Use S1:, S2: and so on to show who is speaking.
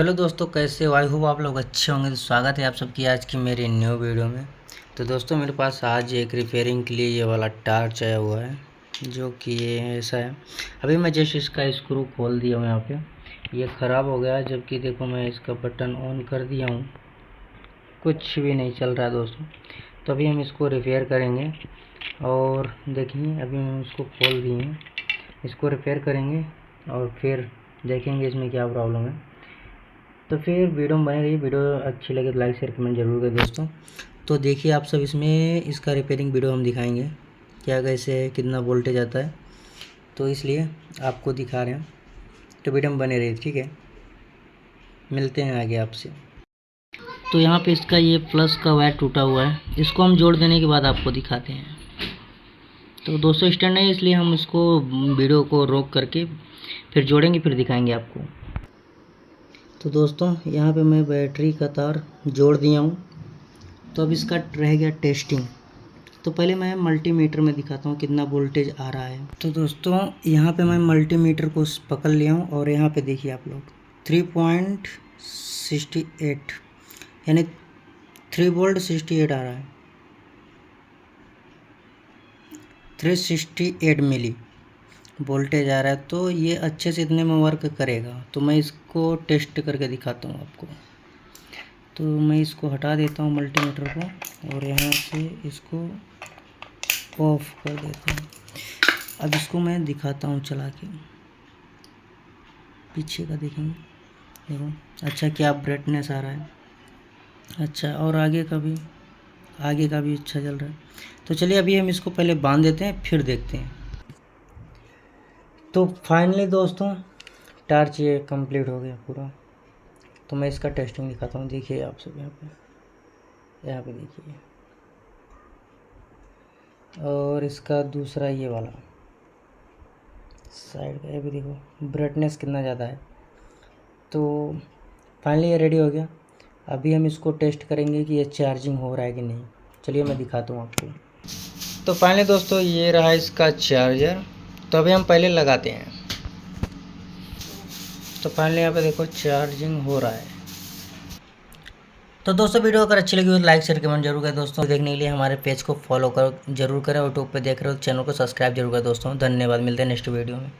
S1: Hello दोस्तों, कैसे हो? आई होप आप लोग अच्छे होंगे। तो स्वागत है आप सबकी आज की मेरी न्यू वीडियो में। तो दोस्तों, मेरे पास आज एक रिपेयरिंग के लिए ये वाला टार्च आया हुआ है, जो कि ये ऐसा है। अभी मैं जस्ट इसका स्क्रू खोल दिया हूँ। यहाँ पे ये ख़राब हो गया है, जबकि देखो मैं इसका बटन ऑन कर दिया हूँ, कुछ भी नहीं चल रहा है दोस्तों। तो अभी हम इसको रिपेयर करेंगे और देखिए अभी हम इसको खोल दिए हैं, इसको रिपेयर करेंगे और फिर देखेंगे इसमें क्या प्रॉब्लम है। तो फिर वीडियो में बने रही। वीडियो अच्छी लगे तो लाइक शेयर कमेंट जरूर करें दोस्तों। तो देखिए आप सब, इसमें इसका रिपेयरिंग वीडियो हम दिखाएंगे, क्या कैसे है, कितना वोल्टेज आता है, तो इसलिए आपको दिखा रहे हैं। तो वीडियो में बने रहिए, ठीक है। मिलते हैं आगे आपसे। तो यहाँ पे इसका ये प्लस का वायर टूटा हुआ है, इसको हम जोड़ देने के बाद आपको दिखाते हैं। तो दोस्तों स्टैंड नहीं, इसलिए हम इसको वीडियो को रोक करके फिर जोड़ेंगे, फिर दिखाएंगे आपको। तो दोस्तों यहाँ पे मैं बैटरी का तार जोड़ दिया हूँ। तो अब इसका रह गया टेस्टिंग। तो पहले मैं मल्टीमीटर में दिखाता हूँ कितना वोल्टेज आ रहा है। तो दोस्तों यहाँ पे मैं मल्टीमीटर को पकड़ लिया हूँ और यहाँ पे देखिए आप लोग 3.68 यानी 3 वोल्ट 68 आ रहा है, 368 मिली वोल्टेज आ रहा है। तो ये अच्छे से इतने में वर्क करेगा। तो मैं इसको टेस्ट करके दिखाता हूँ आपको। तो मैं इसको हटा देता हूँ मल्टीमीटर को और यहाँ से इसको ऑफ कर देता हूँ। अब इसको मैं दिखाता हूँ चला के, पीछे का देखेंगे, देखो अच्छा क्या ब्राइटनेस आ रहा है, अच्छा, और आगे का भी अच्छा चल रहा है। तो चलिए अभी हम इसको पहले बांध देते हैं, फिर देखते हैं। तो फाइनली दोस्तों टार्च ये कंप्लीट हो गया पूरा। तो मैं इसका टेस्टिंग दिखाता हूँ, देखिए आप सब यहाँ पे देखिए। और इसका दूसरा ये वाला साइड का, ये भी देखो ब्राइटनेस कितना ज़्यादा है। तो फाइनली ये रेडी हो गया। अभी हम इसको टेस्ट करेंगे कि ये चार्जिंग हो रहा है कि नहीं। चलिए मैं दिखाता हूँ आपको। तो फाइनली दोस्तों ये रहा इसका चार्जर। तो अभी हम पहले लगाते हैं। तो फाइनली यहाँ पे देखो चार्जिंग हो रहा है। तो दोस्तों वीडियो अगर अच्छी लगी हो तो लाइक शेयर कमेंट जरूर करें दोस्तों। देखने के लिए हमारे पेज को फॉलो कर जरूर करें और यूट्यूब पे देख रहे हो चैनल को सब्सक्राइब जरूर करें दोस्तों। धन्यवाद, मिलते हैं नेक्स्ट वीडियो में।